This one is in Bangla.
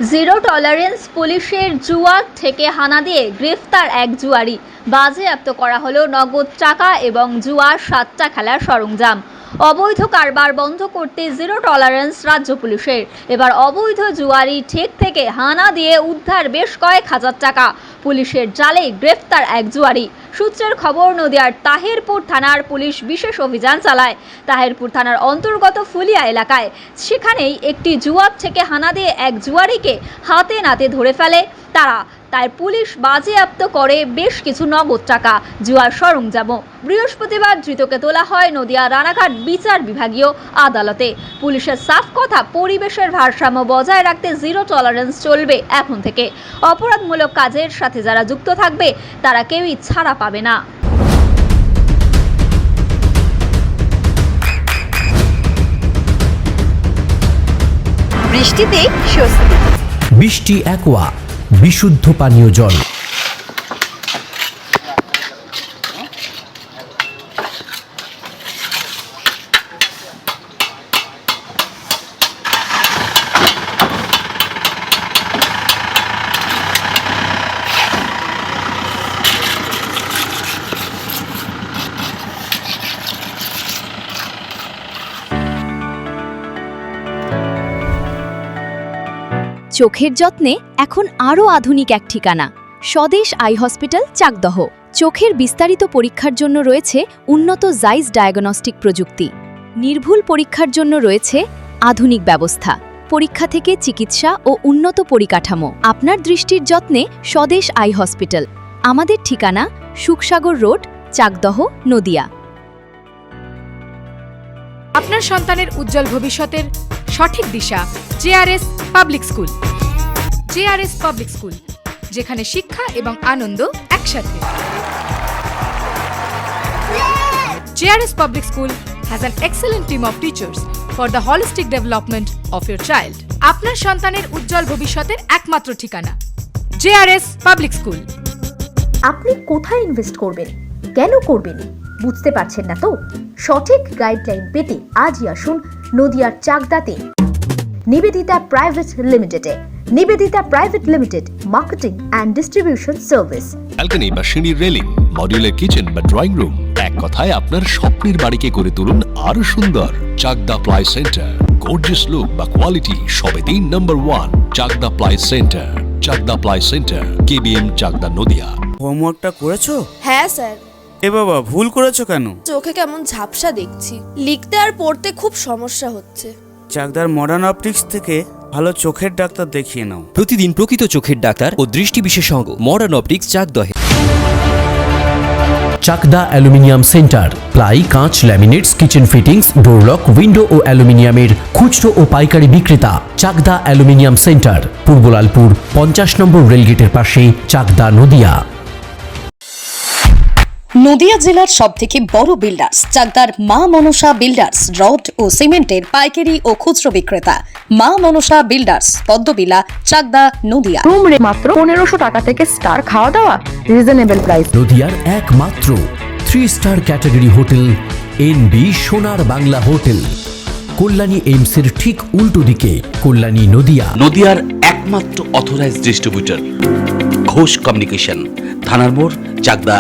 জিরো টলারেন্স পুলিশের জুয়া থেকে হানা দিয়ে গ্রেফতার এক জুয়ারি। বাজেয়াপ্ত করা হলো নগদ টাকা এবং জুয়ার 7টা খেলার সরঞ্জাম। অবৈধ কারবার বন্ধ করতে জিরো টলারেন্স রাজ্য পুলিশের। এবার অবৈধ জুয়ারি ঠেক থেকে হানা দিয়ে উদ্ধার বেশ কয়েক হাজার টাকা। পুলিশের জালে গ্রেফতার এক জুয়ারি। সূত্রের খবর, নদিয়ার তাহিরপুর থানার পুলিশ বিশেষ অভিযান চালায়। তাহিরপুর থানার অন্তর্গত ফুলিয়া এলাকায় সেখানেই একটি জুয়ার থেকে হানা দিয়ে এক জুয়ারিকে হাতে নাতে ধরে ফেলে তারা। তাই পুলিশ বাজেয়াপ্ত করে বেশ কিছু নগদ টাকা, জুয়ার সরঞ্জামও। বৃহস্পতিবার ধৃতকে তোলা হয় নদিয়া রানাঘাট বিচার বিভাগীয় আদালতে। পুলিশের সাফ কথা, পরিবেশের ভারসাম্য বজায় রাখতে জিরো টলারেন্স চলবে এখন থেকে। অপরাধমূলক কাজের সাথে যারা যুক্ত থাকবে তারা কেউই ছাড়া পাবে না। বৃষ্টিতেই স্বস্তি। বৃষ্টি অ্যাকোয়া, বিশুদ্ধ পানীয় জল। চোখের যত্নে এখন আরও আধুনিক এক ঠিকানা, স্বদেশ আই হসপিটাল, চাকদহ। চোখের বিস্তারিত পরীক্ষার জন্য রয়েছে উন্নত জাইস ডায়াগনস্টিক প্রযুক্তি। নির্ভুল পরীক্ষার জন্য রয়েছে আধুনিক ব্যবস্থা, পরীক্ষা থেকে চিকিৎসা ও উন্নত পরিকাঠামো। আপনার দৃষ্টির যত্নে স্বদেশ আই হসপিটাল। আমাদের ঠিকানা সুখসাগর রোড, চাকদহ, নদিয়া। আপনার সন্তানের উজ্জ্বল ভবিষ্যতের সঠিক দিশা JRS public school. JRS public school, যেখানে শিক্ষা এবং আনন্দ একসাথে। JRS public school has an excellent team of teachers for the holistic development of your child. আপনার সন্তানের উজ্জ্বল ভবিষ্যতের একমাত্র ঠিকানা জেআরএস পাবলিক স্কুল। আপনি কোথায় ইনভেস্ট করবেন, কেন করবেন, বুঝতে পারছেন না তো? সঠিক গাইডলাইন পেতে আজই আসুন নদিয়ার চাকদাতে নিবেদিতা প্রাইভেট লিমিটেডে। Nivedita private limited, marketing and distribution service. Balcony বা সিঁড়ির রেলিং, মডিউলার কিচেন বা ড্রয়িং রুম, এক কথায় আপনার স্বপ্নের বাড়িকে করে তুলুন আরো সুন্দর। Chakdah ply centre, gorgeous look বা কোয়ালিটি সবে 3 number 1 Chakdah ply centre. Chakdah ply centre, KBM, Chakdah, Nadia. হোমওয়ার্কটা করেছো? হ্যাঁ স্যার। এ বাবা, ভুল করেছো কেন? চোখে কেমন ঝাপসা দেখছি, লিখতে আর পড়তে খুব সমস্যা হচ্ছে। চাকদার মডার্ন অপটিক্স থেকে ভালো চোখের ডাক্তার দেখিয়ে নাও। প্রতিদিন প্রকৃত চোখের ডাক্তার ও দৃষ্টি বিশেষজ্ঞ মডার্ন অপটিক্স, চাকদহে। চাকদা অ্যালুমিনিয়াম সেন্টার, প্লাই, কাঁচ, laminates, kitchen fittings, door lock, window ও অ্যালুমিনিয়ামের খুচরো ও পাইকারি বিক্রেতা। Chakdah aluminium centre, Purbalalpur 50 number রেলগেটের পাশে, চাকদা, নদিয়া। নদিয়া জেলার সবথেকে বড় বিল্ডার্স চাকদার মা মনসা বিল্ডার্স, রড ও সিমেন্টের পাইকারি ও খুচরো বিক্রেতা। মা মনসা বিল্ডার্স, পদ্মবিলা, চাকদা, নদিয়া। রুম রে মাত্র 1500 টাকা থেকে স্টার, খাওয়া দাওয়া রিজনেবল প্রাইস। নদিয়ার একমাত্র 3 স্টার ক্যাটাগরি হোটেল এনবি সোনার বাংলা হোটেল, কল্যাণী এইমসের ঠিক উল্টো দিকে, কল্যাণী, নদিয়া। নদিয়ার একমাত্র অথরাইজড ডিস্ট্রিবিউটর ঘোষ কমিউনিকেশন, থানার মোড়, চাকদা।